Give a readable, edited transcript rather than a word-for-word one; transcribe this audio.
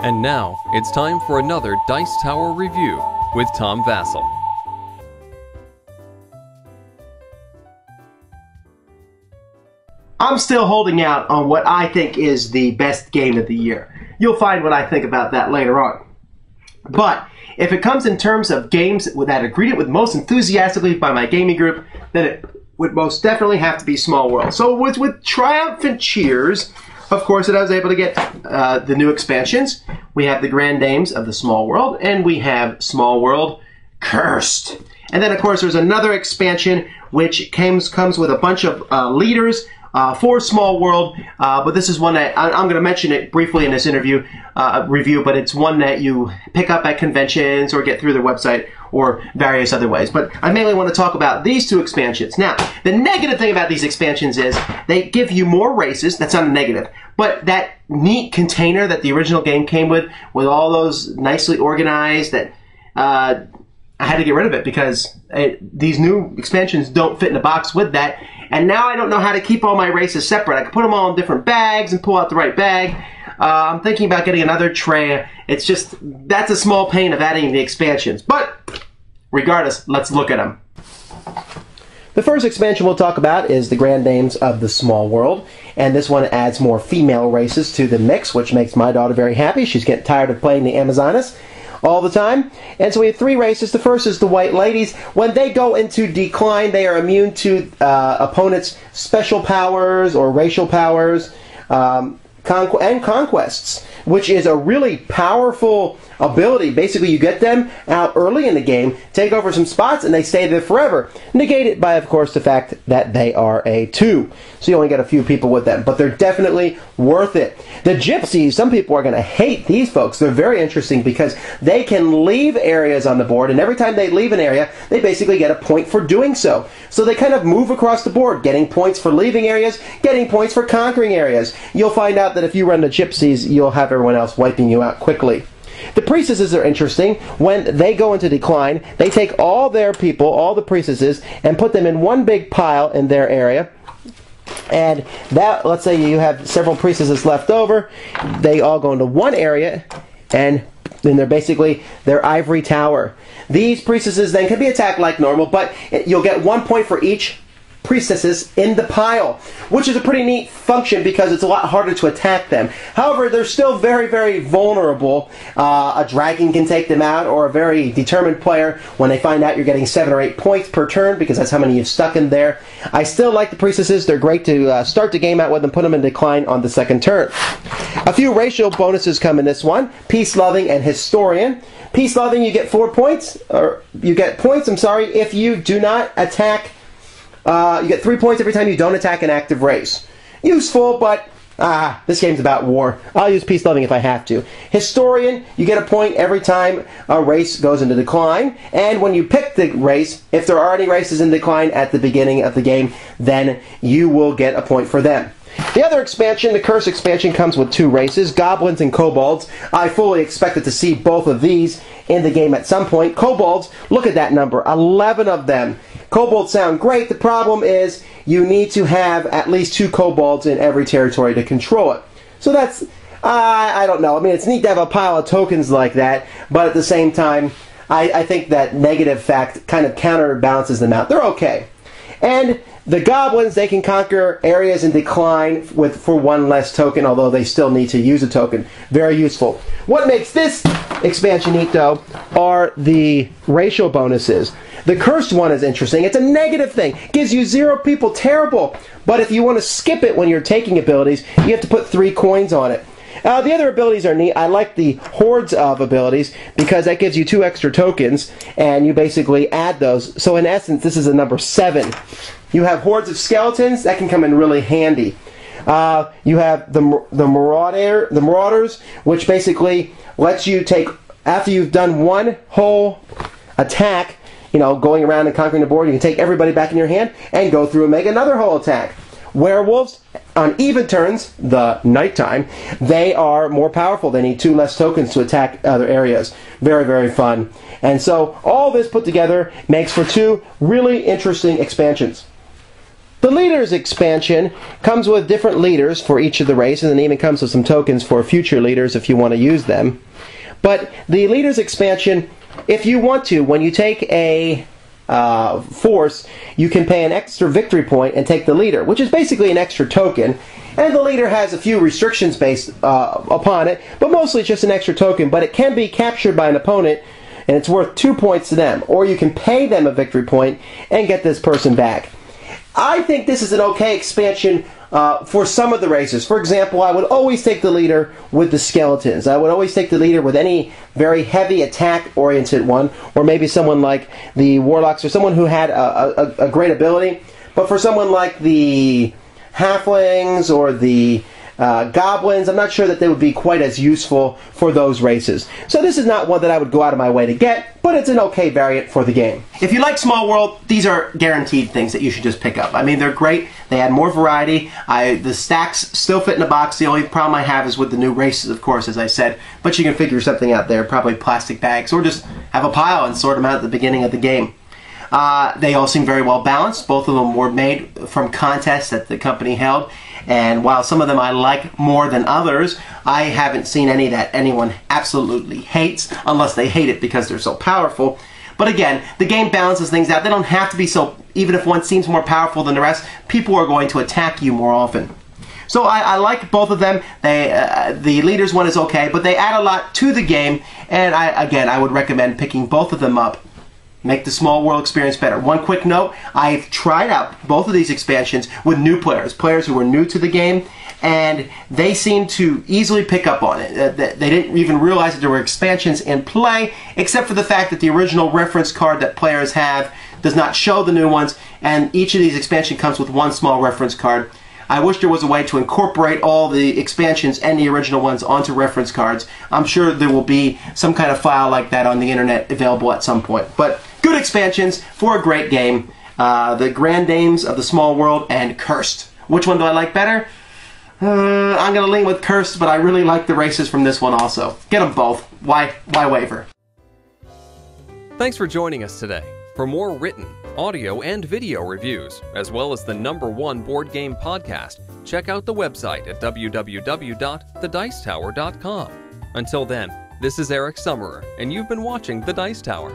And now, it's time for another Dice Tower review with Tom Vasel. I'm still holding out on what I think is the best game of the year. You'll find what I think about that later on. But if it comes in terms of games that are greeted with most enthusiastically by my gaming group, then it would most definitely have to be Small World. So with triumphant cheers, of course, that I was able to get the new expansions. We have the Grand Dames of the Small World, and we have Small World Cursed. And then, of course, there's another expansion which comes with a bunch of leaders for Small World, but this is one that I'm going to mention it briefly in this review, but it's one that you pick up at conventions or get through their website or various other ways. But I mainly want to talk about these two expansions. Now, the negative thing about these expansions is they give you more races. That's not a negative. But that neat container that the original game came with all those nicely organized, that I had to get rid of it because these new expansions don't fit in a box with that. And now I don't know how to keep all my races separate. I can put them all in different bags and pull out the right bag. I'm thinking about getting another tray. It's just, that's a small pain of adding the expansions. But regardless, let's look at them. The first expansion we'll talk about is the Grand Dames of the Small World. And this one adds more female races to the mix, which makes my daughter very happy. She's getting tired of playing the Amazonas all the time. And so we have three races. The first is the White Ladies. When they go into decline, they are immune to opponents' special powers or racial powers and conquests, which is a really powerful ability. Basically, you get them out early in the game, take over some spots, and they stay there forever. Negated by, of course, the fact that they are a 2. So you only get a few people with them, but they're definitely worth it. The Gypsies, some people are going to hate these folks. They're very interesting because they can leave areas on the board, and every time they leave an area, they basically get a point for doing so. So they kind of move across the board, getting points for leaving areas, getting points for conquering areas. You'll find out that if you run the Gypsies, you'll have everyone else wiping you out quickly. The priestesses are interesting. When they go into decline, they take all their people, all the priestesses, and put them in one big pile in their area. And that, let's say you have several priestesses left over, they all go into one area, and then they're basically their ivory tower. These priestesses then can be attacked like normal, but you'll get 1 point for each priestesses in the pile, which is a pretty neat function because it's a lot harder to attack them. However, they're still very, very vulnerable. A dragon can take them out, or a very determined player, when they find out you're getting 7 or 8 points per turn, because that's how many you've stuck in there. I still like the priestesses. They're great to start the game out with and put them in decline on the second turn. A few racial bonuses come in this one. Peace-loving and historian. Peace-loving, you get 4 points, or you get points, if you do not attack. You get 3 points every time you don't attack an active race. Useful, but this game's about war. I'll use peace-loving if I have to. Historian, you get a point every time a race goes into decline. And when you pick the race, if there are any races in decline at the beginning of the game, then you will get a point for them. The other expansion, the Curse expansion, comes with 2 races, Goblins and Kobolds. I fully expected to see both of these in the game at some point. Kobolds, look at that number, 11 of them. Kobolds sound great. The problem is you need to have at least 2 kobolds in every territory to control it. So that's, I don't know. I mean, it's neat to have a pile of tokens like that, but at the same time, I think that negative fact kind of counterbalances them out. They're okay. And the Goblins, they can conquer areas in decline for 1 less token, although they still need to use a token. Very useful. What makes this expansion neat, though, are the racial bonuses. The Cursed one is interesting. It's a negative thing. Gives you 0 people. Terrible. But if you want to skip it when you're taking abilities, you have to put 3 coins on it. The other abilities are neat. I like the Hordes of abilities because that gives you 2 extra tokens, and you basically add those. So in essence, this is a number 7. You have Hordes of Skeletons. That can come in really handy. You have the Marauders, which basically lets you take, after you've done one whole attack, going around and conquering the board, you can take everybody back in your hand and go through and make another whole attack. Werewolves, on even turns, the nighttime, they are more powerful. They need 2 less tokens to attack other areas. Very, very fun. And so all this put together makes for 2 really interesting expansions. The Leaders expansion comes with different leaders for each of the races, and even comes with some tokens for future leaders if you want to use them. But the Leaders expansion, if you want to, when you take a force, you can pay an extra victory point and take the leader, which is basically an extra token. And the leader has a few restrictions based upon it, but mostly it's just an extra token. But it can be captured by an opponent, and it's worth 2 points to them. Or you can pay them a victory point and get this person back. I think this is an okay expansion for some of the races. For example, I would always take the leader with the skeletons. I would always take the leader with any very heavy attack-oriented one, or maybe someone like the warlocks, or someone who had a great ability. But for someone like the halflings or the goblins, I'm not sure that they would be quite as useful for those races. So this is not one that I would go out of my way to get, but it's an okay variant for the game. If you like Small World, these are guaranteed things that you should just pick up. I mean, they're great. They add more variety. The stacks still fit in a box. The only problem I have is with the new races, of course, as I said. But you can figure something out there, probably plastic bags, or just have a pile and sort them out at the beginning of the game. They all seem very well balanced. Both of them were made from contests that the company held. And while some of them I like more than others, I haven't seen any that anyone absolutely hates, unless they hate it because they're so powerful. But again, the game balances things out. They don't have to be so, even if one seems more powerful than the rest, people are going to attack you more often. So I like both of them. The Leaders one is okay, but they add a lot to the game, and I would recommend picking both of them up. Make the Small World experience better. One quick note, I've tried out both of these expansions with new players who were new to the game, and they seemed to easily pick up on it. They didn't even realize that there were expansions in play, except for the fact that the original reference card that players have does not show the new ones, and each of these expansions comes with one small reference card. I wish there was a way to incorporate all the expansions and the original ones onto reference cards. I'm sure there will be some kind of file like that on the internet available at some point. But good expansions for a great game. The Grand Dames of the Small World and Cursed. Which one do I like better? I'm going to lean with Cursed, but I really like the races from this one also. Get them both. Why waver? Thanks for joining us today. For more written, audio, and video reviews, as well as the #1 board game podcast, check out the website at www.thedicetower.com. Until then, this is Eric Summerer, and you've been watching The Dice Tower.